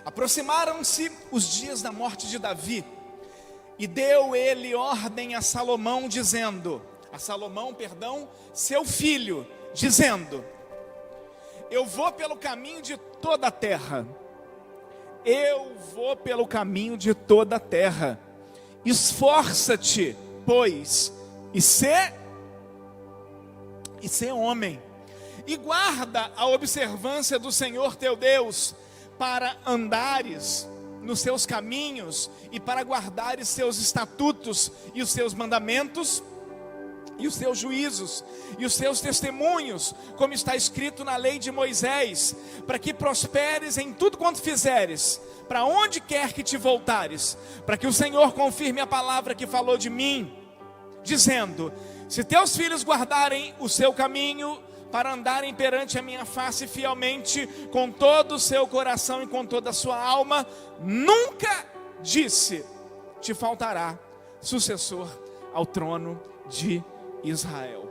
Aproximaram-se os dias da morte de Davi, e deu ele ordem a Salomão, seu filho, dizendo: eu vou pelo caminho de toda a terra. Esforça-te, pois, e sê homem, e guarda a observância do Senhor teu Deus, para andares nos seus caminhos, e para guardares seus estatutos, e os seus mandamentos, e os seus juízos, e os seus testemunhos, como está escrito na lei de Moisés, para que prosperes em tudo quanto fizeres, para onde quer que te voltares, para que o Senhor confirme a palavra que falou de mim, dizendo: se teus filhos guardarem o seu caminho, para andarem perante a minha face fielmente, com todo o seu coração e com toda a sua alma, nunca te faltará sucessor ao trono de Israel.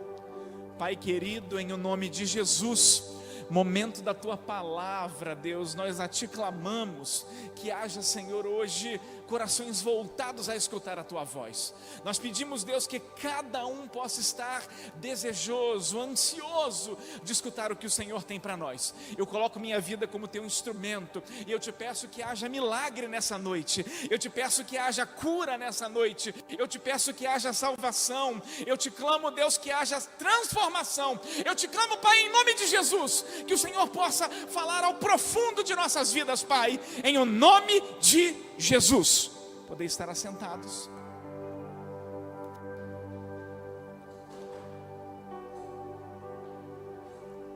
Pai querido, em o nome de Jesus, momento da tua palavra, Deus, nós a ti clamamos, que haja, Senhor, hoje corações voltados a escutar a tua voz. Nós pedimos, Deus, que cada um possa estar desejoso, ansioso de escutar o que o Senhor tem para nós. Eu coloco minha vida como teu instrumento, e eu te peço que haja milagre nessa noite, eu te peço que haja cura nessa noite, eu te peço que haja salvação, eu te clamo, Deus, que haja transformação. Eu te clamo, Pai, em nome de Jesus, que o Senhor possa falar ao profundo de nossas vidas, Pai, em o nome de Jesus. Poder estar assentados.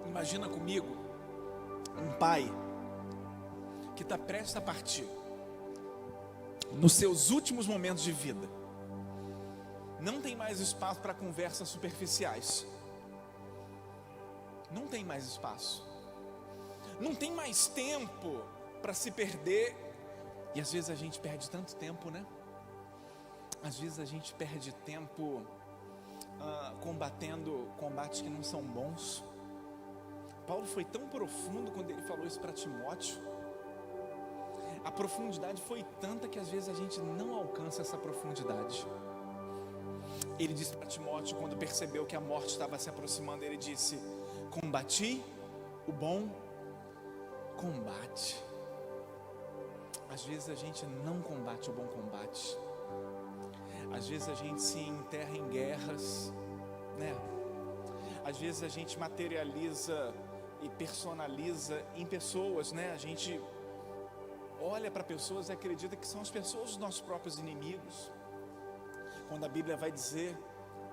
Imagina comigo um pai que está prestes a partir, nos seus últimos momentos de vida. Não tem mais espaço para conversas superficiais. Não tem mais espaço. Não tem mais tempo para se perder. E às vezes a gente perde tanto tempo, né? Às vezes a gente perde tempo combatendo combates que não são bons. Paulo foi tão profundo quando ele falou isso para Timóteo. A profundidade foi tanta que às vezes a gente não alcança essa profundidade. Ele disse para Timóteo, quando percebeu que a morte estava se aproximando, ele disse: combati o bom combate. Às vezes a gente não combate o bom combate. Às vezes a gente se enterra em guerras, né? Às vezes a gente materializa e personaliza em pessoas, né? A gente olha para pessoas e acredita que são as pessoas os nossos próprios inimigos, quando a Bíblia vai dizer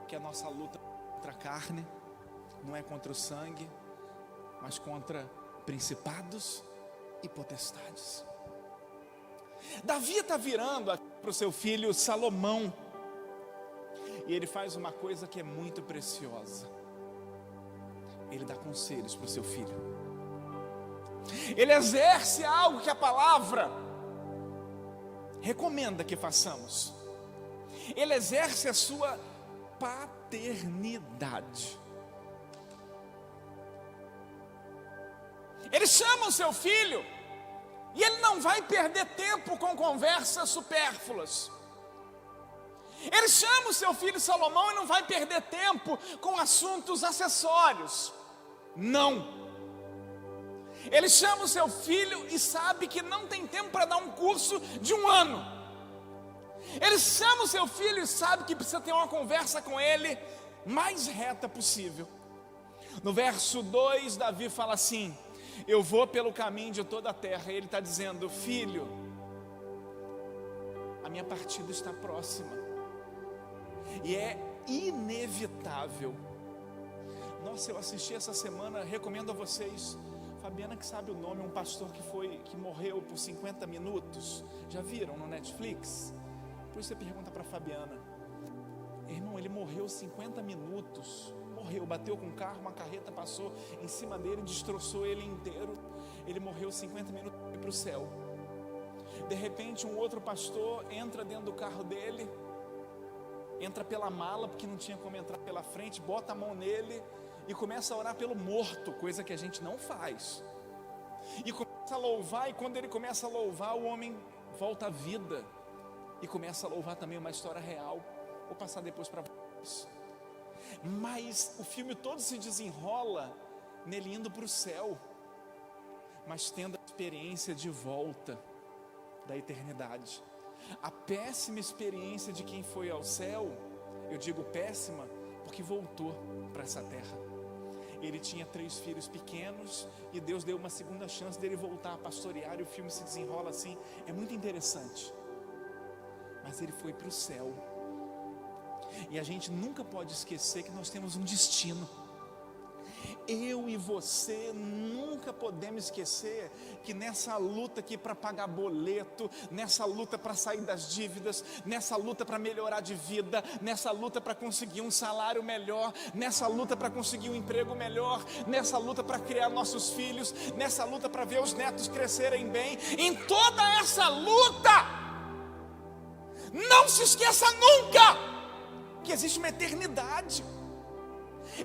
que a nossa luta é contra a carne, não é contra o sangue, mas contra principados e potestades. Davi está virando para o seu filho Salomão, e ele faz uma coisa que é muito preciosa. Ele dá conselhos para o seu filho. Ele exerce algo que a palavra recomenda que façamos. Ele exerce a sua paternidade. Ele chama o seu filho, e ele não vai perder tempo com conversas supérfluas. Ele chama o seu filho Salomão e não vai perder tempo com assuntos acessórios. Não. Ele chama o seu filho e sabe que não tem tempo para dar um curso de 1 ano. Ele chama o seu filho e sabe que precisa ter uma conversa com ele mais reta possível. No verso 2, Davi fala assim: eu vou pelo caminho de toda a terra. Ele está dizendo: filho, a minha partida está próxima, e é inevitável. Nossa, eu assisti essa semana, recomendo a vocês, Fabiana, que sabe o nome, um pastor que morreu por 50 minutos. Já viram no Netflix? Depois você pergunta para Fabiana. Irmão, ele morreu 50 minutos. Morreu, bateu com um carro, uma carreta passou em cima dele, destroçou ele inteiro. Ele morreu 50 minutos e foi para o céu. De repente um outro pastor entra dentro do carro dele, entra pela mala, porque não tinha como entrar pela frente, bota a mão nele e começa a orar pelo morto, coisa que a gente não faz. E começa a louvar, e quando ele começa a louvar, o homem volta à vida e começa a louvar também uma história real. Vou passar depois para vocês. Mas o filme todo se desenrola nele indo para o céu, mas tendo a experiência de volta da eternidade. A péssima experiência de quem foi ao céu, eu digo péssima porque voltou para essa terra. Ele tinha 3 filhos pequenos e Deus deu uma segunda chance dele voltar a pastorear, e o filme se desenrola assim, é muito interessante. Mas ele foi para o céu. E a gente nunca pode esquecer que nós temos um destino. Eu e você nunca podemos esquecer que nessa luta aqui para pagar boleto, nessa luta para sair das dívidas, nessa luta para melhorar de vida, nessa luta para conseguir um salário melhor, nessa luta para conseguir um emprego melhor, nessa luta para criar nossos filhos, nessa luta para ver os netos crescerem bem, em toda essa luta, não se esqueça nunca que existe uma eternidade.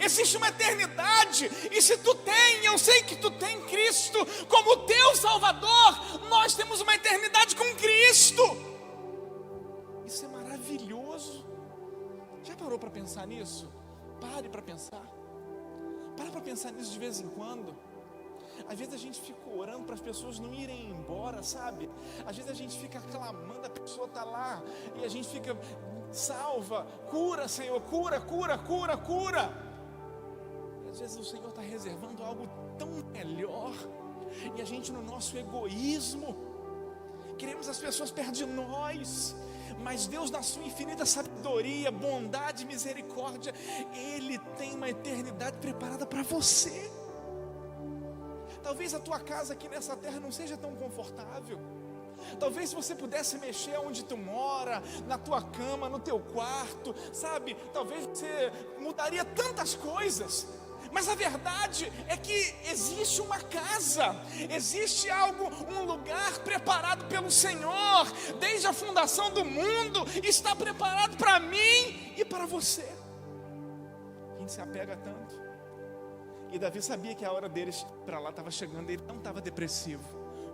Existe uma eternidade, e se tu tem, eu sei que tu tem Cristo como teu Salvador, nós temos uma eternidade com Cristo. Isso é maravilhoso. Já parou para pensar nisso? Pare para pensar. Para pensar nisso de vez em quando. Às vezes a gente fica orando para as pessoas não irem embora, sabe? Às vezes a gente fica clamando, a pessoa está lá, e a gente fica, salva, cura, Senhor, cura, cura, cura, cura. Às vezes o Senhor está reservando algo tão melhor, e a gente, no nosso egoísmo, queremos as pessoas perto de nós. Mas Deus, na sua infinita sabedoria, bondade e misericórdia, Ele tem uma eternidade preparada para você. Talvez a tua casa aqui nessa terra não seja tão confortável. Talvez se você pudesse mexer onde tu mora, na tua cama, no teu quarto, sabe? Talvez você mudaria tantas coisas. Mas a verdade é que existe uma casa, existe algo, um lugar preparado pelo Senhor, desde a fundação do mundo, está preparado para mim e para você. A gente se apega tanto. E Davi sabia que a hora deles para lá estava chegando, ele não estava depressivo.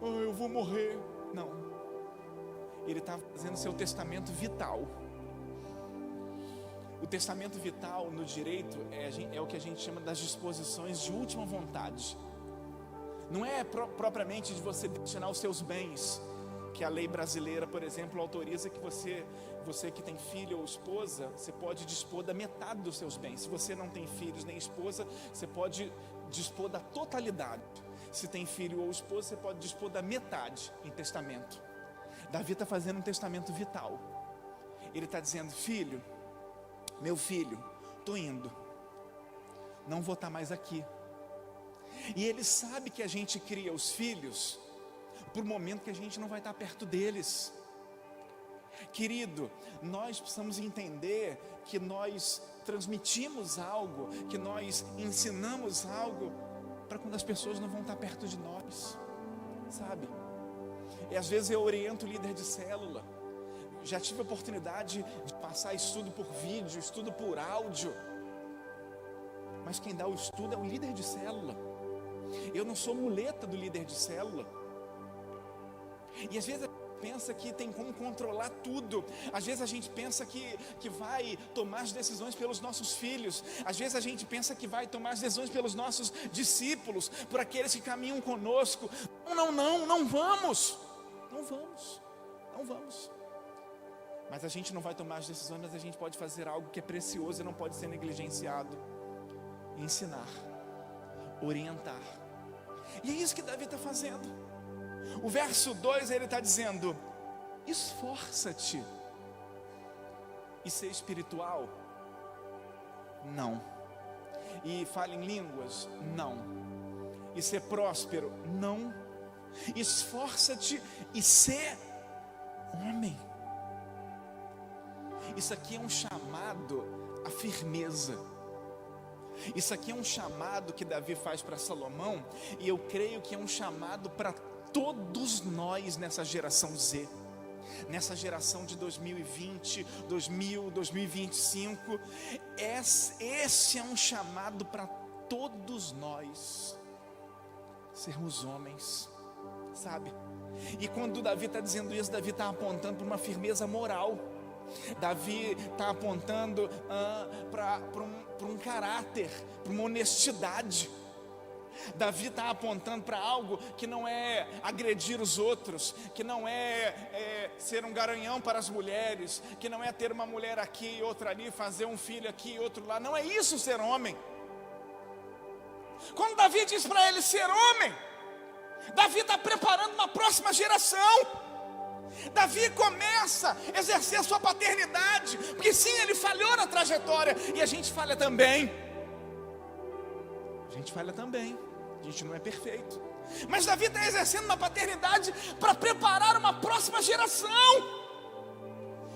Oh, eu vou morrer. Não. Ele estava fazendo seu testamento vital. O testamento vital no direito é o que a gente chama das disposições de última vontade. Não é propriamente de você destinar os seus bens, que a lei brasileira, por exemplo, autoriza que você que tem filho ou esposa, você pode dispor da metade dos seus bens. Se você não tem filhos nem esposa, você pode dispor da totalidade. Se tem filho ou esposa, você pode dispor da metade em testamento. Davi está fazendo um testamento vital. Ele está dizendo, filho, meu filho, estou indo, não vou estar mais aqui. E ele sabe que a gente cria os filhos por momento que a gente não vai estar perto deles. Querido, nós precisamos entender que nós transmitimos algo, que nós ensinamos algo para quando as pessoas não vão estar perto de nós, sabe? E às vezes eu oriento o líder de célula. Já tive a oportunidade de passar estudo por vídeo, estudo por áudio. Mas quem dá o estudo é o líder de célula. Eu não sou muleta do líder de célula. E às vezes a gente pensa que tem como controlar tudo. Às vezes a gente pensa que vai tomar as decisões pelos nossos filhos. Às vezes a gente pensa que vai tomar as decisões pelos nossos discípulos, por aqueles que caminham conosco. Não vamos. Não vamos. Mas a gente não vai tomar as decisões, mas a gente pode fazer algo que é precioso e não pode ser negligenciado. Ensinar, orientar. E é isso que Davi está fazendo. O verso 2, ele está dizendo, esforça-te e ser espiritual? Não. E fala em línguas? Não. E ser próspero? Não. Esforça-te e ser homem. Isso aqui é um chamado à firmeza. Isso aqui é um chamado que Davi faz para Salomão, e eu creio que é um chamado para todos nós nessa geração Z, nessa geração de 2020, 2025. Esse é um chamado para todos nós sermos homens. sabe? E quando Davi está dizendo isso, Davi está apontando para uma firmeza moral. Davi está apontando para um caráter, para uma honestidade. Davi está apontando para algo que não é agredir os outros, que não é ser um garanhão para as mulheres, que não é ter uma mulher aqui e outra ali, fazer um filho aqui e outro lá. Não é isso ser homem. Quando Davi diz para ele ser homem, Davi está preparando uma próxima geração. Davi começa a exercer a sua paternidade, porque sim, ele falhou na trajetória, e a gente falha também. A gente não é perfeito, mas Davi está exercendo uma paternidade para preparar uma próxima geração.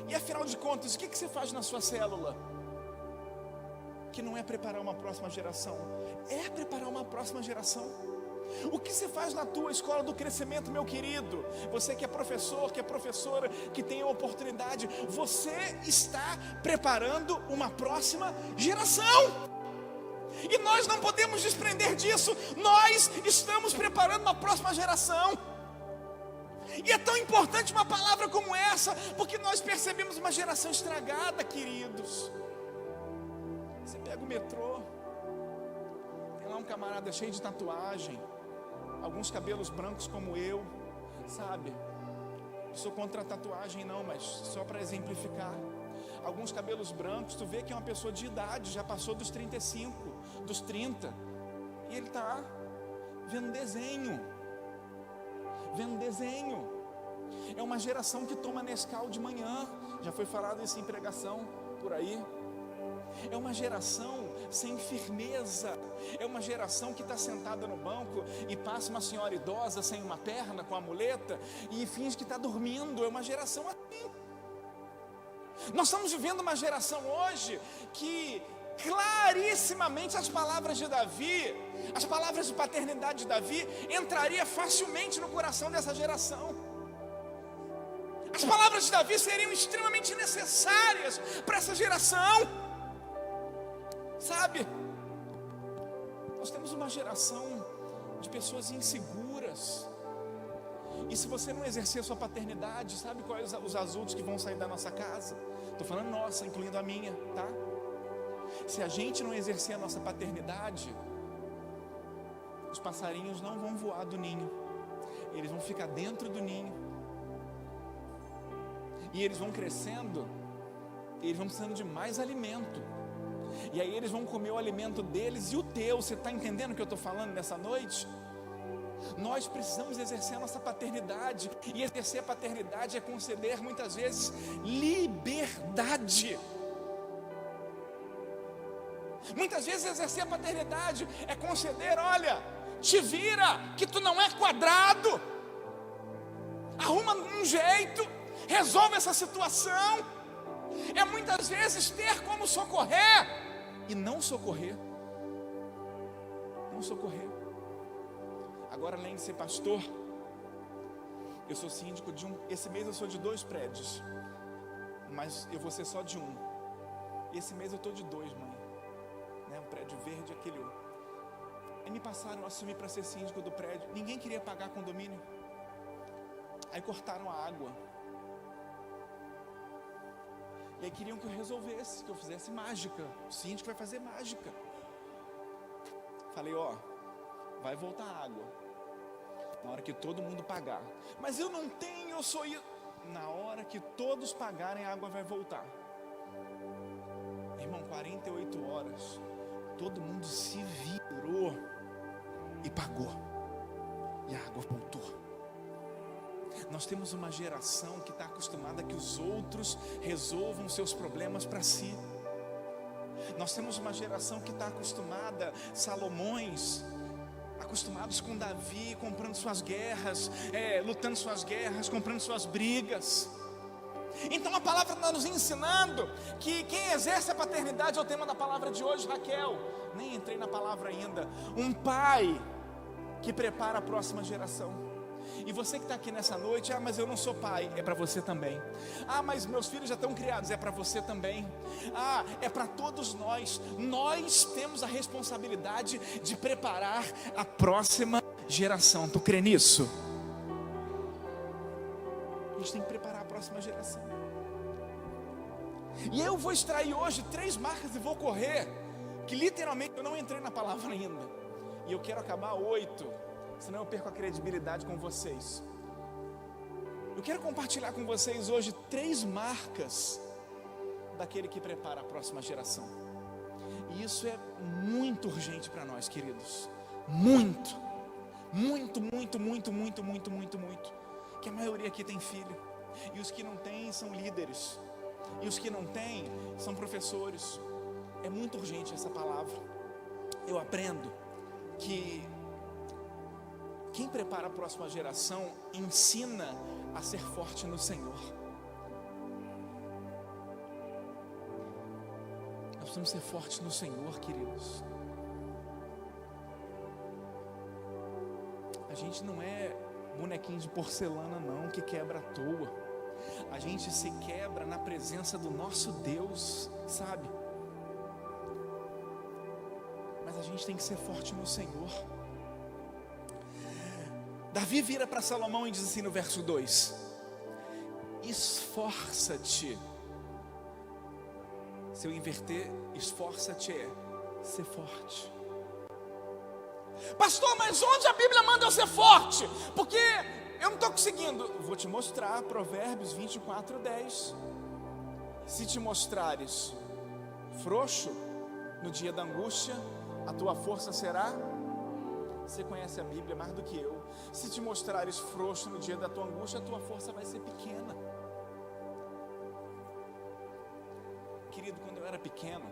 E afinal de contas, o que você faz na sua célula? Que não é preparar uma próxima geração, é preparar uma próxima geração. O que você faz na tua escola do crescimento, meu querido? Você que é professor, que é professora, que tem a oportunidade, você está preparando uma próxima geração. E nós não podemos desprender disso. Nós estamos preparando uma próxima geração. E é tão importante uma palavra como essa, porque nós percebemos uma geração estragada, queridos. Você pega o metrô, tem lá um camarada cheio de tatuagem, alguns cabelos brancos como eu, sabe? Não sou contra a tatuagem não, mas só para exemplificar. Alguns cabelos brancos, tu vê que é uma pessoa de idade, já passou dos 35, dos 30, e ele está vendo desenho. É uma geração que toma Nescau de manhã, já foi falado isso em pregação por aí. É uma geração sem firmeza. É uma geração que está sentada no banco e passa uma senhora idosa sem uma perna, com a muleta, e finge que está dormindo. É uma geração assim. Nós estamos vivendo uma geração hoje que clarissimamente as palavras de Davi, as palavras de paternidade de Davi, entraria facilmente no coração dessa geração. As palavras de Davi seriam extremamente necessárias para essa geração, sabe? Nós temos uma geração de pessoas inseguras. E se você não exercer sua paternidade, sabe quais os adultos que vão sair da nossa casa? Estou falando nossa, incluindo a minha, tá? Se a gente não exercer a nossa paternidade, os passarinhos não vão voar do ninho. Eles vão ficar dentro do ninho. E eles vão crescendo, e eles vão precisando de mais alimento. E aí eles vão comer o alimento deles e o teu. Você está entendendo o que eu estou falando nessa noite? Nós precisamos exercer a nossa paternidade. E exercer a paternidade é conceder muitas vezes liberdade. Muitas vezes exercer a paternidade é conceder: olha, te vira, que tu não é quadrado, arruma um jeito, resolve essa situação. É muitas vezes ter como socorrer e não socorrer. Agora, além de ser pastor, eu sou síndico de esse mês eu sou de 2 prédios, mas eu vou ser só de um. Esse mês eu estou de 2, mãe, né? Um prédio verde, aquele. Aí me passaram a assumir para ser síndico do prédio. Ninguém queria pagar condomínio. Aí cortaram a água. E aí queriam que eu resolvesse, que eu fizesse mágica. O síndico vai fazer mágica. Falei: vai voltar a água na hora que todo mundo pagar. Mas eu não tenho, eu sou isso. Na hora que todos pagarem, a água vai voltar. Irmão, 48 horas, todo mundo se virou e pagou. E a água voltou. Nós temos uma geração que está acostumada a que os outros resolvam seus problemas para si. Nós temos uma geração que está acostumada, Salomões, acostumados com Davi, comprando suas guerras, lutando suas guerras, comprando suas brigas. Então a palavra está nos ensinando que quem exerce a paternidade é o tema da palavra de hoje, Raquel. Nem entrei na palavra ainda. Um pai que prepara a próxima geração. E você que está aqui nessa noite: mas eu não sou pai. É para você também. Mas meus filhos já estão criados. É para você também. É para todos nós. Nós temos a responsabilidade de preparar a próxima geração. Tu crê nisso? gente tem que preparar a próxima geração. E eu vou extrair hoje 3 marcas e vou correr, que literalmente eu não entrei na palavra ainda. E eu quero acabar 8, senão eu perco a credibilidade com vocês. Eu quero compartilhar com vocês hoje 3 marcas daquele que prepara a próxima geração. E isso é muito urgente para nós, queridos. Muito. Que a maioria aqui tem filho. E os que não têm são líderes. E os que não têm são professores. É muito urgente essa palavra. Eu aprendo que quem prepara a próxima geração ensina a ser forte no Senhor. Nós precisamos ser fortes no Senhor, queridos. A gente não é bonequinho de porcelana não, que quebra à toa. A gente se quebra na presença do nosso Deus, sabe? Mas a gente tem que ser forte no Senhor. Davi vira para Salomão e diz assim no verso 2: esforça-te. Se eu inverter, esforça-te é ser forte. Pastor, mas onde a Bíblia manda eu ser forte? Porque eu não estou conseguindo. Vou te mostrar, Provérbios 24:10. Se te mostrares frouxo no dia da angústia, a tua força será... Você conhece a Bíblia mais do que eu. Se te mostrares frouxo no dia da tua angústia, a tua força vai ser pequena. Querido, quando eu era pequeno,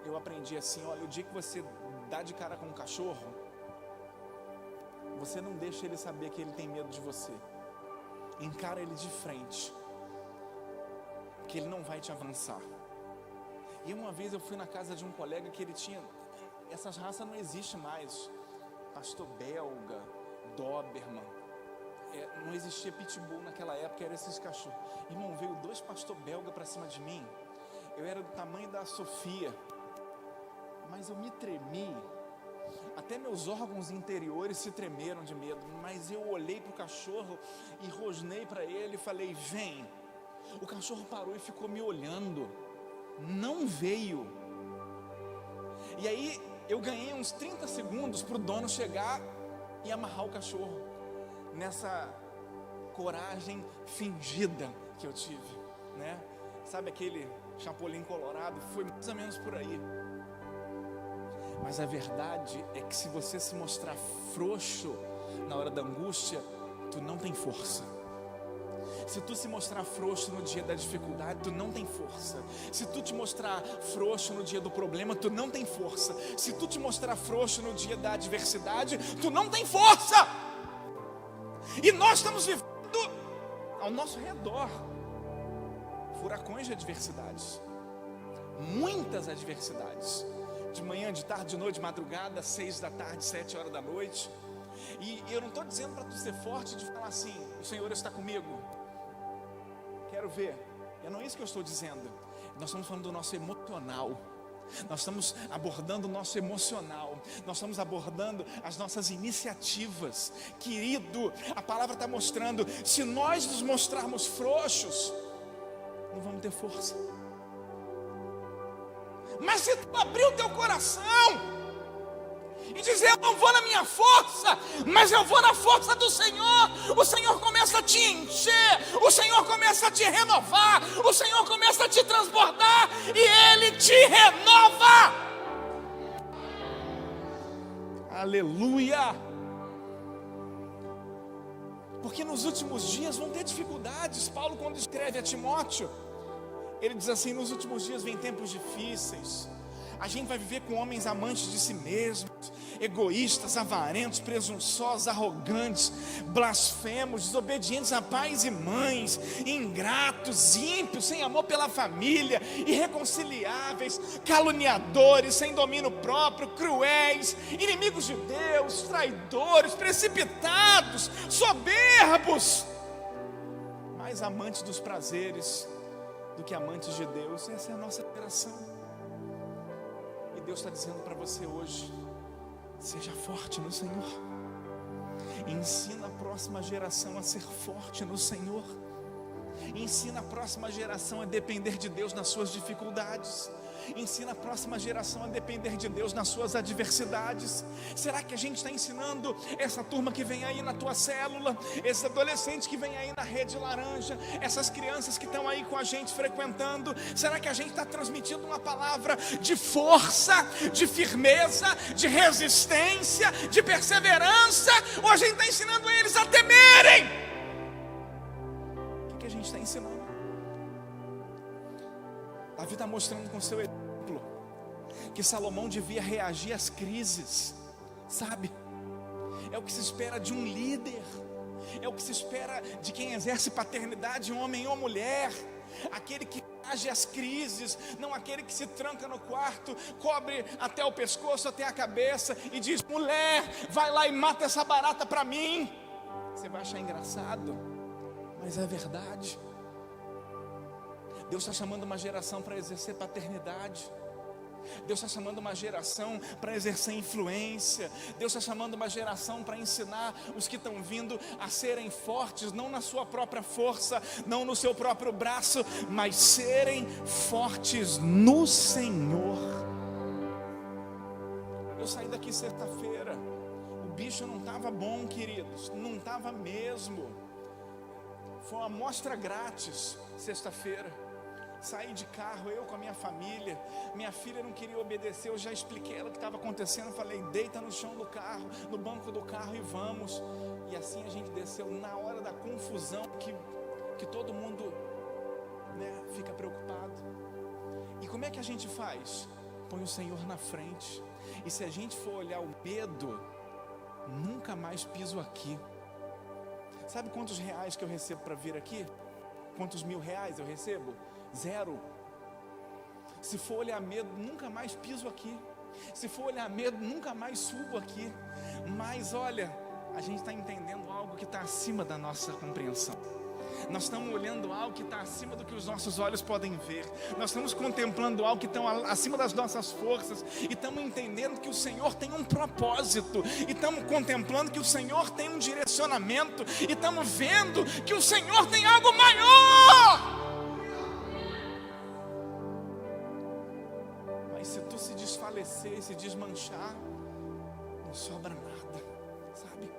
eu aprendi assim: olha, o dia que você dá de cara com um cachorro, você não deixa ele saber que ele tem medo de você. Encara ele de frente, que ele não vai te avançar. E uma vez eu fui na casa de um colega que ele tinha... Essas raças não existem mais. Pastor belga, Doberman. Não existia pitbull naquela época, eram esses cachorros. Irmão, veio 2 pastor belga para cima de mim. Eu era do tamanho da Sofia, mas eu me tremi. Até meus órgãos interiores se tremeram de medo. Mas eu olhei para o cachorro e rosnei para ele e falei: vem. O cachorro parou e ficou me olhando. Não veio. E aí eu ganhei uns 30 segundos para o dono chegar e amarrar o cachorro. Nessa coragem fingida que eu tive, né? Sabe aquele chapolim colorado? Foi mais ou menos por aí. Mas a verdade é que se você se mostrar frouxo na hora da angústia, tu não tem força. Se tu se mostrar frouxo no dia da dificuldade, tu não tem força. Se tu te mostrar frouxo no dia do problema, tu não tem força. Se tu te mostrar frouxo no dia da adversidade, tu não tem força. E nós estamos vivendo ao nosso redor furacões de adversidades. Muitas adversidades. De manhã, de tarde, de noite, de madrugada, 6 da tarde, 7 horas da noite. E eu não estou dizendo para tu ser forte, de falar assim: o Senhor está comigo, quero ver. Não é isso que eu estou dizendo. Nós estamos falando do nosso emocional. Nós estamos abordando o nosso emocional. Nós estamos abordando as nossas iniciativas. Querido, a palavra está mostrando: se nós nos mostrarmos frouxos, não vamos ter força. Mas se tu abrir o teu coração e dizer: eu não vou na minha força, mas eu vou na força do Senhor, o Senhor começa a te encher, o Senhor começa a te renovar, o Senhor começa a te transbordar e Ele te renova. Aleluia! Porque nos últimos dias vão ter dificuldades. Paulo, quando escreve a Timóteo, ele diz assim: nos últimos dias vem tempos difíceis. A gente vai viver com homens amantes de si mesmos, egoístas, avarentos, presunçosos, arrogantes, blasfemos, desobedientes a pais e mães, ingratos, ímpios, sem amor pela família, irreconciliáveis, caluniadores, sem domínio próprio, cruéis, inimigos de Deus, traidores, precipitados, soberbos, mais amantes dos prazeres do que amantes de Deus. Essa é a nossa geração. E Deus está dizendo para você hoje: seja forte no Senhor. Ensina a próxima geração a ser forte no Senhor. Ensina a próxima geração a depender de Deus nas suas dificuldades. Ensina a próxima geração a depender de Deus nas suas adversidades. Será que a gente está ensinando essa turma que vem aí na tua célula, esses adolescentes que vem aí na Rede Laranja, essas crianças que estão aí com a gente frequentando? Será que a gente está transmitindo uma palavra de força, de firmeza, de resistência, de perseverança? Ou a gente está ensinando eles a temerem? O que a gente está ensinando? Davi está mostrando com seu exemplo que Salomão devia reagir às crises, sabe? É o que se espera de um líder, é o que se espera de quem exerce paternidade, homem ou mulher, aquele que reage às crises, não aquele que se tranca no quarto, cobre até o pescoço, até a cabeça e diz: mulher, vai lá e mata essa barata para mim. Você vai achar engraçado, mas é verdade. Deus está chamando uma geração para exercer paternidade. Deus está chamando uma geração para exercer influência. Deus está chamando uma geração para ensinar os que estão vindo a serem fortes, não na sua própria força, não no seu próprio braço, mas serem fortes no Senhor. Eu saí daqui sexta-feira, o bicho não estava bom, queridos, não estava mesmo. Foi uma amostra grátis, sexta-feira. Saí de carro, eu com a minha família. Minha filha não queria obedecer, eu já expliquei ela o que estava acontecendo. Falei: deita no chão do carro, no banco do carro e vamos. E assim a gente desceu na hora da confusão que todo mundo, né, fica preocupado. E como é que a gente faz? Põe o Senhor na frente. E se a gente for olhar o medo, nunca mais piso aqui. Sabe quantos reais que eu recebo para vir aqui? Quantos mil reais eu recebo? 0. Se for olhar medo, nunca mais piso aqui. Se for olhar medo, nunca mais subo aqui. Mas olha, a gente está entendendo algo que está acima da nossa compreensão. Nós estamos olhando algo que está acima do que os nossos olhos podem ver. Nós estamos contemplando algo que está acima das nossas forças. E estamos entendendo que o Senhor tem um propósito. E estamos contemplando que o Senhor tem um direcionamento. E estamos vendo que o Senhor tem algo maior. Mas se tu se desfalecer, se desmanchar, não sobra nada, sabe?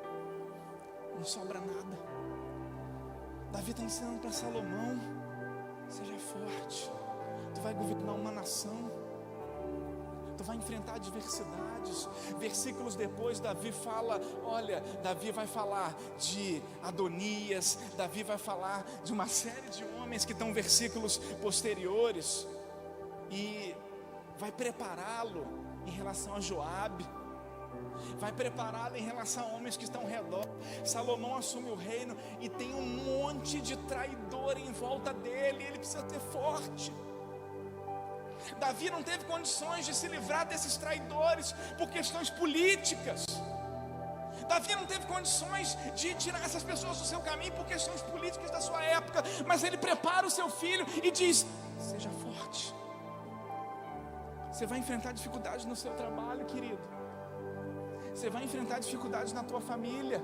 Não sobra nada. Davi está ensinando para Salomão: seja forte, tu vai governar uma nação, tu vai enfrentar adversidades. Versículos depois, Davi fala, olha, Davi vai falar de Adonias, Davi vai falar de uma série de homens que estão versículos posteriores, e vai prepará-lo em relação a Joabe, vai prepará-lo em relação a homens que estão ao redor. Salomão assume o reino e tem um monte de traidor em volta dele, ele precisa ser forte. Davi não teve condições de se livrar desses traidores por questões políticas. Davi não teve condições de tirar essas pessoas do seu caminho por questões políticas da sua época, mas ele prepara o seu filho e diz: seja forte. Você vai enfrentar dificuldades no seu trabalho, querido. Você vai enfrentar dificuldades na tua família.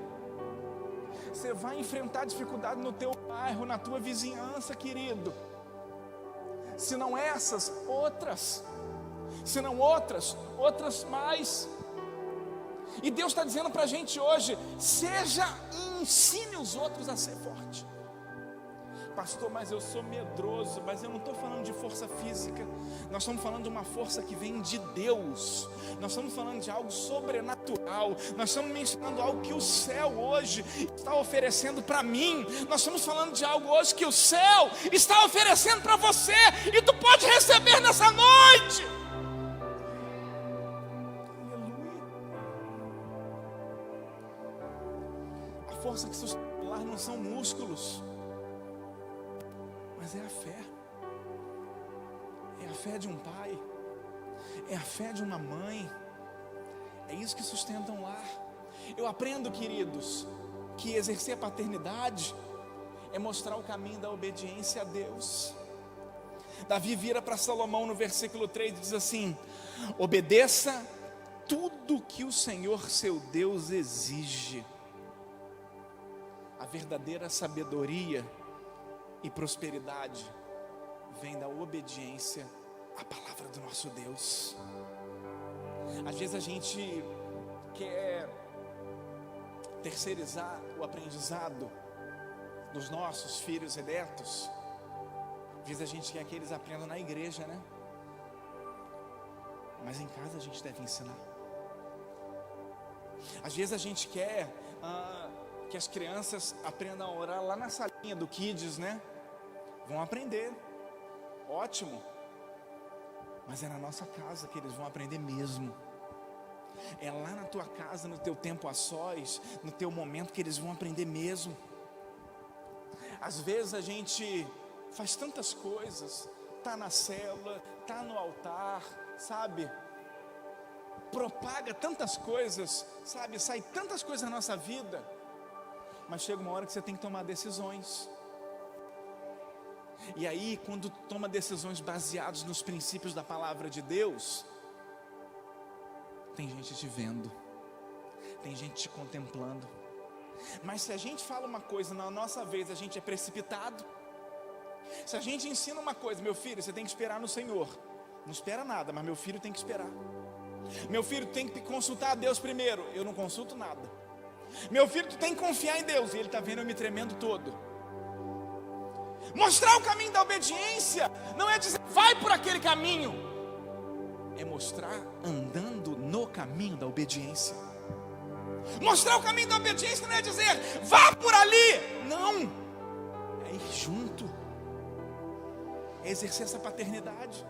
Você vai enfrentar dificuldade no teu bairro, na tua vizinhança, querido. Se não essas, outras. Se não outras, outras mais. E Deus está dizendo para a gente hoje: seja e ensine os outros a ser forte. Pastor, mas eu sou medroso. Mas eu não estou falando de força física. Nós estamos falando de uma força que vem de Deus. Nós estamos falando de algo sobrenatural. Nós estamos mencionando algo que o céu hoje está oferecendo para mim. Nós estamos falando de algo hoje que o céu está oferecendo para você, e tu pode receber nessa noite. Aleluia. A força que sustenta o lar não são músculos, mas é a fé. É a fé de um pai, é a fé de uma mãe. É isso que sustenta um lar. Eu aprendo, queridos, que exercer a paternidade é mostrar o caminho da obediência a Deus. Davi vira para Salomão no versículo 3 e diz assim: obedeça tudo que o Senhor seu Deus exige. A verdadeira sabedoria e prosperidade vem da obediência à palavra do nosso Deus. Às vezes a gente quer terceirizar o aprendizado dos nossos filhos e netos. Às vezes a gente quer que eles aprendam na igreja, né? Mas em casa a gente deve ensinar. Às vezes a gente quer que as crianças aprendam a orar lá na salinha do Kids, né? Vão aprender, ótimo. Mas é na nossa casa que eles vão aprender mesmo. É lá na tua casa, no teu tempo a sós, no teu momento que eles vão aprender mesmo. Às vezes a gente faz tantas coisas, tá na célula, tá no altar, sabe? Propaga tantas coisas, sabe? Sai tantas coisas na nossa vida, mas chega uma hora que você tem que tomar decisões. E aí, quando toma decisões baseadas nos princípios da palavra de Deus, tem gente te vendo, tem gente te contemplando. Mas se a gente fala uma coisa na nossa vez, a gente é precipitado. Se a gente ensina uma coisa, meu filho, você tem que esperar no Senhor. Não espera nada, mas meu filho tem que esperar. Meu filho tem que consultar a Deus primeiro. Eu não consulto nada. Meu filho, tu tem que confiar em Deus. E ele está vendo eu me tremendo todo. Mostrar o caminho da obediência não é dizer vai por aquele caminho, é mostrar andando no caminho da obediência. Mostrar o caminho da obediência não é dizer vá por ali, não, é ir junto, é exercer essa paternidade,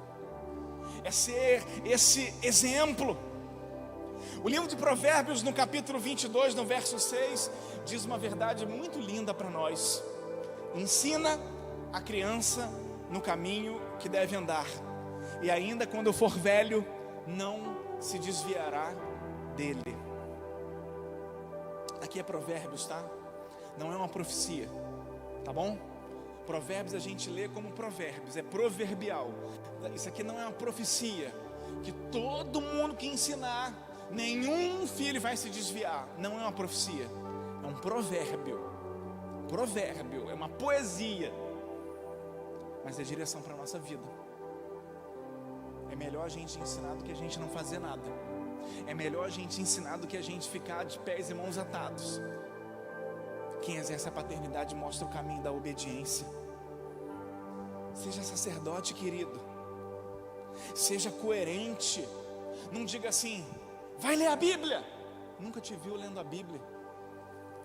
é ser esse exemplo. O livro de Provérbios, no capítulo 22, no verso 6, diz uma verdade muito linda para nós: ensina a criança no caminho que deve andar, e ainda quando for velho, não se desviará dele. Aqui é Provérbios, tá? Não é uma profecia, tá bom? Provérbios a gente lê como provérbios, é proverbial. Isso aqui não é uma profecia, que todo mundo que ensinar, nenhum filho vai se desviar. Não é uma profecia, é um provérbio. Provérbio, é uma poesia, mas é direção para a nossa vida. É melhor a gente ensinar do que a gente não fazer nada. É melhor a gente ensinar do que a gente ficar de pés e mãos atados. Quem exerce a paternidade mostra o caminho da obediência. Seja sacerdote, querido. Seja coerente. Não diga assim, vai ler a Bíblia. Nunca te viu lendo a Bíblia.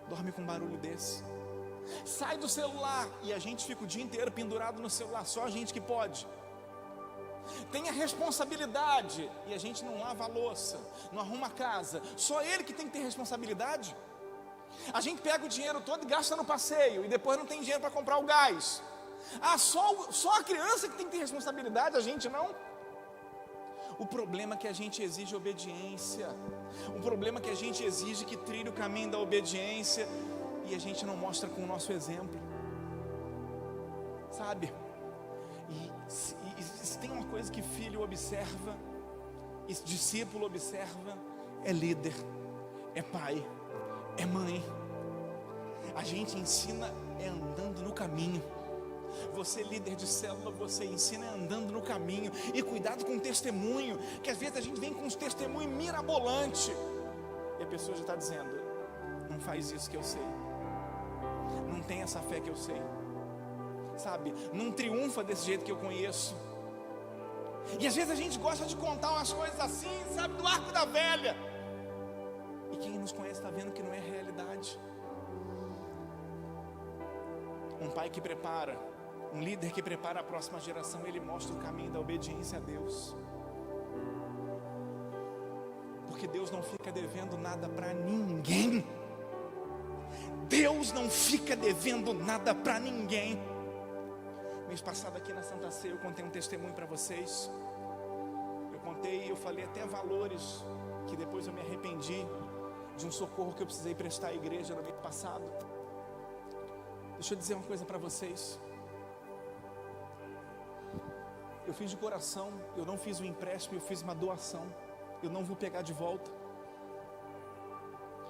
Dorme com um barulho desse. Sai do celular. E a gente fica o dia inteiro pendurado no celular. Só a gente que pode. Tenha responsabilidade. E a gente não lava a louça, não arruma a casa. Só ele que tem que ter responsabilidade. A gente pega o dinheiro todo e gasta no passeio, e depois não tem dinheiro para comprar o gás. Só a criança que tem que ter responsabilidade, a gente não. O problema é que a gente exige obediência. O problema é que a gente exige que trilhe o caminho da obediência, e a gente não mostra com o nosso exemplo, sabe? E se tem uma coisa que filho observa, e discípulo observa, é líder, é pai, é mãe. A gente ensina andando no caminho. Você líder de célula, você ensina andando no caminho. E cuidado com o testemunho, que às vezes a gente vem com uns testemunhos mirabolantes, e a pessoa já está dizendo, não faz isso que eu sei, não tem essa fé que eu sei, sabe, não triunfa desse jeito que eu conheço. E às vezes a gente gosta de contar umas coisas assim, sabe, do arco da velha, e quem nos conhece está vendo que não é realidade. Um pai que prepara, um líder que prepara a próxima geração, ele mostra o caminho da obediência a Deus. Porque Deus não fica devendo nada para ninguém. Deus não fica devendo nada para ninguém. Mês passado aqui na Santa Ceia eu contei um testemunho para vocês. Eu falei até valores que depois eu me arrependi de um socorro que eu precisei prestar à igreja no mês passado. Deixa eu dizer uma coisa para vocês. Eu fiz de coração, eu não fiz um empréstimo, eu fiz uma doação. Eu não vou pegar de volta.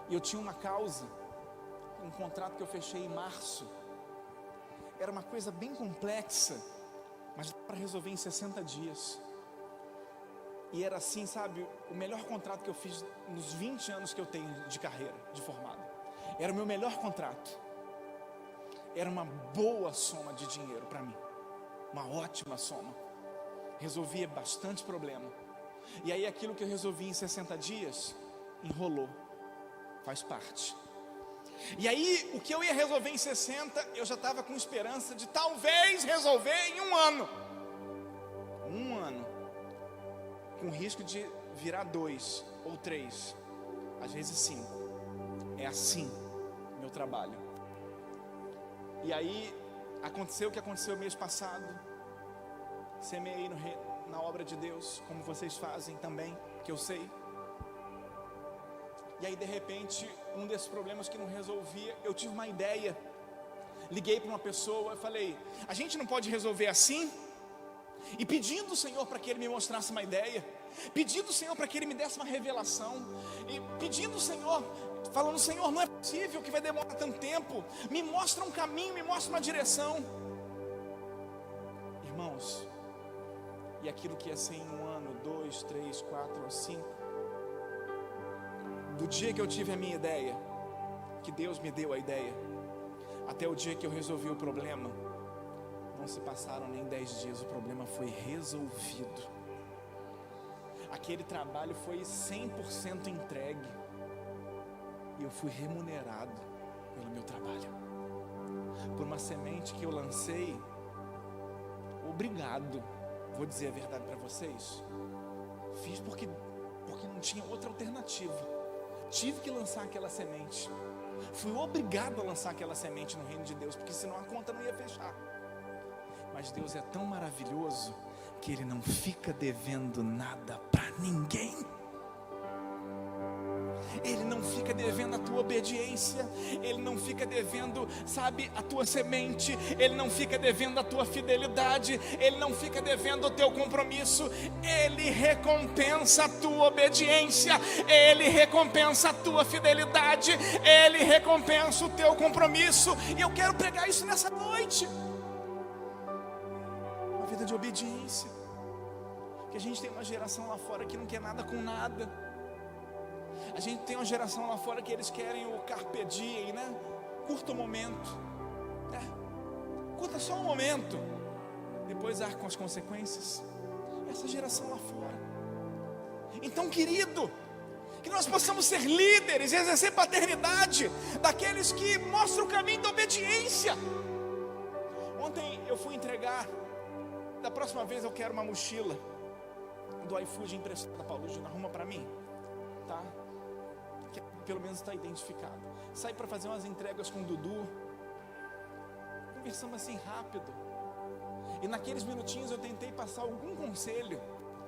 E eu tinha uma causa, um contrato que eu fechei em março. era uma coisa bem complexa, mas para resolver em 60 dias. E era assim, sabe, o melhor contrato que eu fiz nos 20 anos que eu tenho de carreira, de formado. Era o meu melhor contrato. Era uma boa soma de dinheiro para mim, uma ótima soma. Resolvia bastante problema. E aí aquilo que eu resolvi em 60 dias, enrolou, faz parte. E aí o que eu ia resolver em 60, eu já estava com esperança de talvez resolver em um ano. Um ano, com risco de virar 2 ou 3, às vezes 5. É assim meu trabalho. E aí aconteceu o que aconteceu mês passado. Semeei na obra de Deus, como vocês fazem também, que eu sei. E aí de repente, um desses problemas que não resolvia, eu tive uma ideia. Liguei para uma pessoa e falei: a gente não pode resolver assim? E pedindo ao Senhor para que Ele me mostrasse uma ideia, pedindo ao Senhor para que Ele me desse uma revelação, e pedindo ao Senhor, falando: Senhor, não é possível que vai demorar tanto tempo, me mostra um caminho, me mostra uma direção. Irmãos, e aquilo que ia ser em 1 ano, 2, 3, 4 ou 5, do dia que eu tive a minha ideia, que Deus me deu a ideia, até o dia que eu resolvi o problema, não se passaram nem 10 dias, o problema foi resolvido. Aquele trabalho foi 100% entregue, e eu fui remunerado pelo meu trabalho, por uma semente que eu lancei. Obrigado, vou dizer a verdade para vocês, fiz porque não tinha outra alternativa, tive que lançar aquela semente, fui obrigado a lançar aquela semente no reino de Deus, porque senão a conta não ia fechar. Mas Deus é tão maravilhoso que Ele não fica devendo nada para ninguém. Ele não fica devendo a tua obediência, Ele não fica devendo, sabe, a tua semente, Ele não fica devendo a tua fidelidade, Ele não fica devendo o teu compromisso. Ele recompensa a tua obediência, Ele recompensa a tua fidelidade, Ele recompensa o teu compromisso. E eu quero pregar isso nessa noite, uma vida de obediência. Que a gente tem uma geração lá fora que não quer nada com nada. A gente tem uma geração lá fora que eles querem o carpe diem, né? Curta o momento, né? Curta só um momento, depois arca com as consequências. Essa geração lá fora. Então, querido, que nós possamos ser líderes e exercer paternidade daqueles que mostram o caminho da obediência. Ontem eu fui entregar, da próxima vez eu quero uma mochila do iFood emprestada, Paulo, arruma para mim, tá? Que pelo menos está identificado. Saí para fazer umas entregas com o Dudu, conversamos assim rápido, e naqueles minutinhos eu tentei passar algum conselho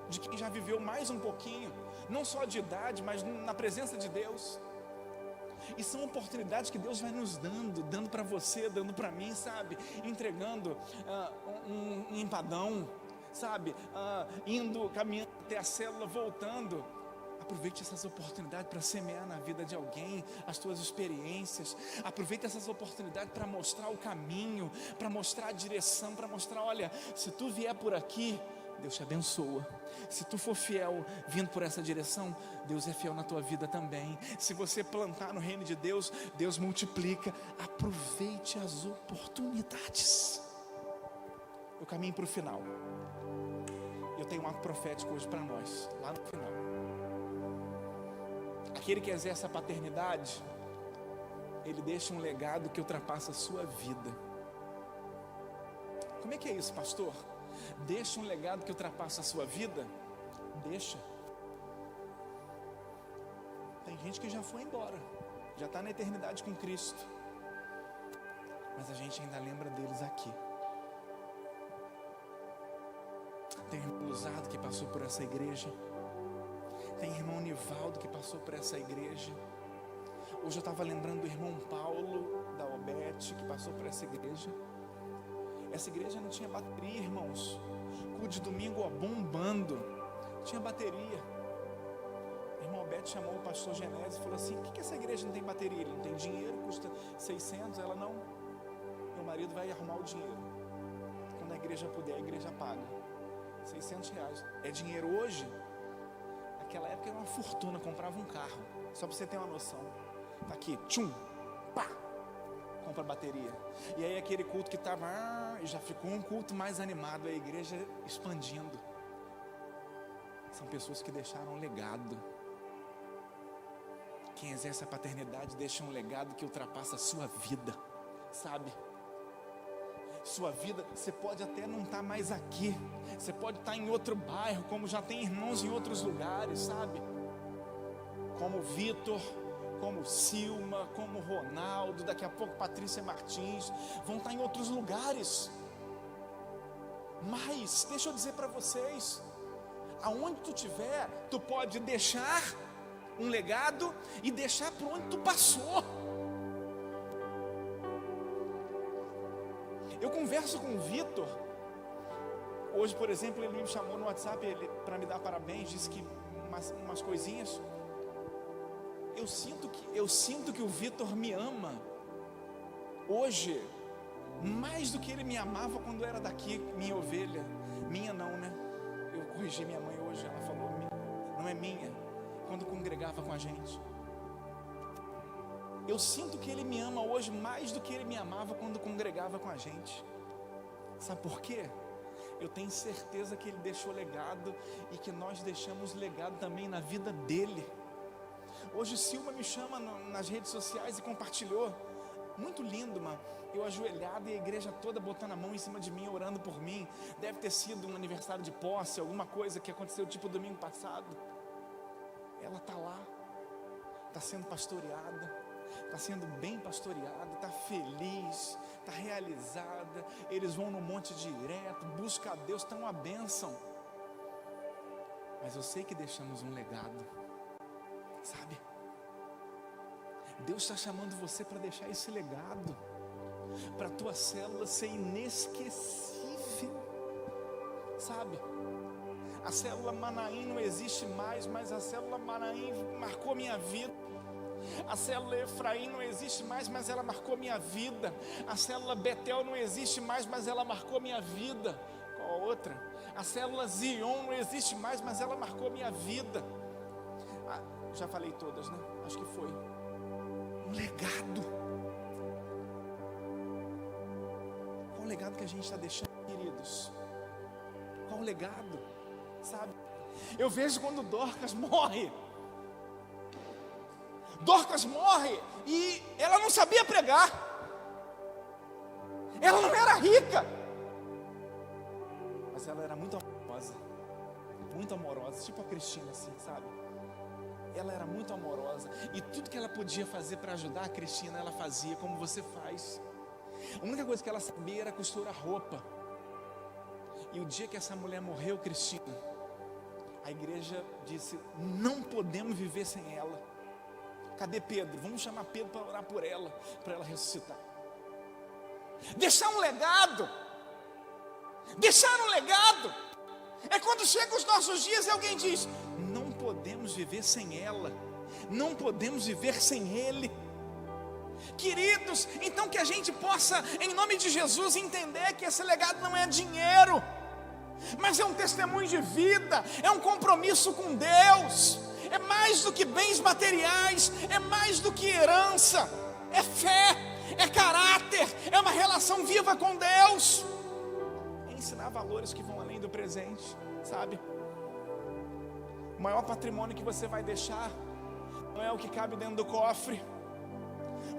de quem já viveu mais um pouquinho, não só de idade, mas na presença de Deus. E são oportunidades que Deus vai nos dando para você, dando para mim, sabe? Entregando um empadão, sabe? Indo, caminhando até a célula, voltando. Aproveite essas oportunidades para semear na vida de alguém as tuas experiências. Aproveite essas oportunidades para mostrar o caminho, para mostrar a direção, para mostrar: olha, se tu vier por aqui, Deus te abençoa. Se tu for fiel vindo por essa direção, Deus é fiel na tua vida também. Se você plantar no reino de Deus, Deus multiplica. Aproveite as oportunidades. Eu caminho para o final. Eu tenho um ato profético hoje para nós, lá no final. Aquele que exerce a paternidade, ele deixa um legado que ultrapassa a sua vida. Como é que é isso, pastor? Deixa um legado que ultrapassa a sua vida? Deixa. Tem gente que já foi embora, já está na eternidade com Cristo, mas a gente ainda lembra deles aqui. Tem irmão Luzado que passou por essa igreja, tem irmão Nivaldo que passou por essa igreja. Hoje eu estava lembrando do irmão Paulo da Obete que passou por essa igreja. Essa igreja não tinha bateria, irmãos. Culto de domingo, ó, bombando, tinha bateria. O irmão Obete chamou o pastor Genésio e falou assim: por que essa igreja não tem bateria? Ele não tem dinheiro, custa 600. Ela: não, meu marido vai arrumar o dinheiro. Quando a igreja puder, a igreja paga. R$600. É dinheiro hoje? Naquela época era uma fortuna, comprava um carro. Só para você ter uma noção. Tá aqui, tchum, pá, compra bateria. E aí aquele culto que estava, já ficou um culto mais animado, a igreja expandindo. São pessoas que deixaram um legado. Quem exerce a paternidade deixa um legado que ultrapassa a sua vida, sabe? Sua vida, você pode até não estar mais aqui, você pode estar em outro bairro, como já tem irmãos em outros lugares, sabe? Como Vitor, como Silma, como Ronaldo, daqui a pouco Patrícia Martins, vão estar em outros lugares. Mas, deixa eu dizer para vocês, aonde tu estiver, tu pode deixar um legado e deixar por onde tu passou. Eu converso com o Vitor. Hoje, por exemplo, ele me chamou no WhatsApp para me dar parabéns, disse que umas coisinhas. Eu sinto que o Vitor me ama hoje mais do que ele me amava quando era daqui, minha ovelha. Minha não, né? Eu corrigi minha mãe hoje, ela falou não é minha, quando congregava com a gente. Eu sinto que ele me ama hoje mais do que ele me amava quando congregava com a gente. Sabe por quê? Eu tenho certeza que ele deixou legado e que nós deixamos legado também na vida dele. Hoje Silma me chama nas redes sociais e compartilhou. Muito lindo, mano. Eu ajoelhado e a igreja toda botando a mão em cima de mim, orando por mim. Deve ter sido um aniversário de posse, alguma coisa que aconteceu tipo domingo passado. Ela está lá, está sendo pastoreada, está sendo bem pastoreada, está feliz, está realizada. Eles vão no monte direto, buscam a Deus, estão uma bênção. Mas eu sei que deixamos um legado, sabe? Deus está chamando você para deixar esse legado, para a tua célula ser inesquecível, sabe? A célula Manaim não existe mais, mas a célula Manaim marcou minha vida. A célula Efraim não existe mais, mas ela marcou minha vida. A célula Betel não existe mais, mas ela marcou minha vida. Qual a outra? A célula Zion não existe mais, mas ela marcou minha vida. Já falei todas, né? Acho que foi. Um legado. Qual o legado que a gente está deixando, queridos? Qual o legado? Sabe? Eu vejo quando Dorcas morre. Dorcas morre e ela não sabia pregar. Ela não era rica, mas ela era muito amorosa, tipo a Cristina assim, sabe? Ela era muito amorosa e tudo que ela podia fazer para ajudar a Cristina, ela fazia, como você faz. A única coisa que ela sabia era costurar roupa. E o dia que essa mulher morreu, Cristina, a igreja disse: não podemos viver sem ela. Cadê Pedro? Vamos chamar Pedro para orar por ela, para ela ressuscitar. Deixar um legado. Deixar um legado. É quando chegam os nossos dias e alguém diz: não podemos viver sem ela, não podemos viver sem ele. Queridos, então que a gente possa, em nome de Jesus, entender que esse legado não é dinheiro, mas é um testemunho de vida, é um compromisso com Deus, é mais do que bens materiais, é mais do que herança, é fé, é caráter, é uma relação viva com Deus, é ensinar valores que vão além do presente, sabe? O maior patrimônio que você vai deixar não é o que cabe dentro do cofre,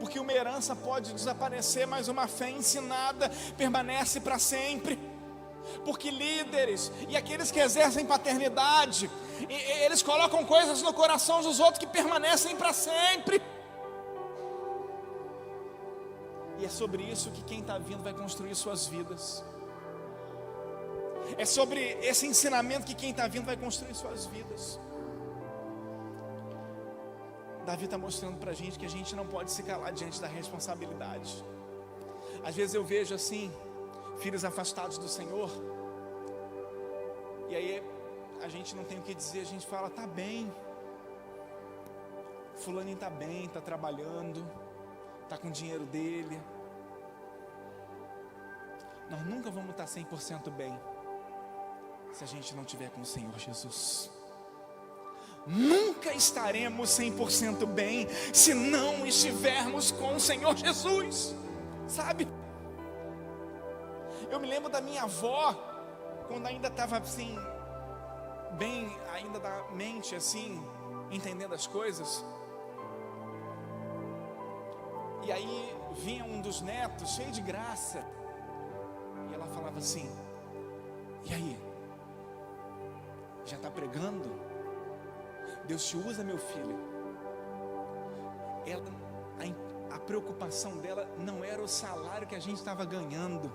porque uma herança pode desaparecer, mas uma fé ensinada permanece para sempre. Porque líderes e aqueles que exercem paternidade, eles colocam coisas no coração dos outros que permanecem para sempre. E é sobre isso que quem está vindo vai construir suas vidas. É sobre esse ensinamento que quem está vindo vai construir suas vidas. Davi está mostrando para a gente que a gente não pode se calar diante da responsabilidade. Às vezes eu vejo assim, filhos afastados do Senhor, e aí a gente não tem o que dizer, a gente fala: tá bem, fulaninho tá bem, tá trabalhando, tá com o dinheiro dele. nós nunca vamos estar 100% bem se a gente não tiver com o Senhor Jesus. Nunca estaremos 100% bem se não estivermos com o Senhor Jesus, sabe? Eu me lembro da minha avó, quando ainda estava assim, bem ainda da mente assim, entendendo as coisas. E aí vinha um dos netos, cheio de graça, e ela falava assim: e aí? Já está pregando? Deus te usa, meu filho. A preocupação dela não era o salário que a gente estava ganhando.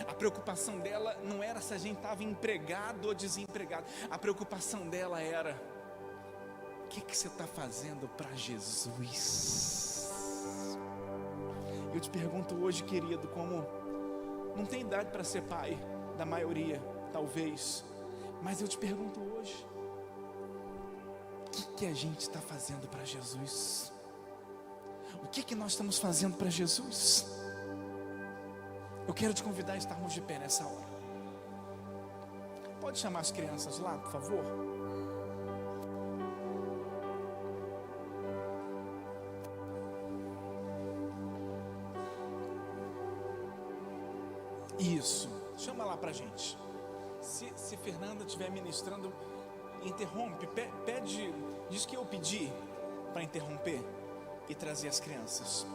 A preocupação dela não era se a gente estava empregado ou desempregado. A preocupação dela era: o que você está fazendo para Jesus? Eu te pergunto hoje, querido, como não tem idade para ser pai da maioria, talvez, mas eu te pergunto hoje, o que a gente está fazendo para Jesus? O que nós estamos fazendo para Jesus? Eu quero te convidar a estarmos de pé nessa hora. Pode chamar as crianças lá, por favor? Isso, chama lá pra gente. Se Fernanda estiver ministrando, interrompe, pede, diz que eu pedi para interromper e trazer as crianças.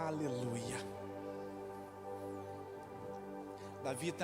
Aleluia. Davi está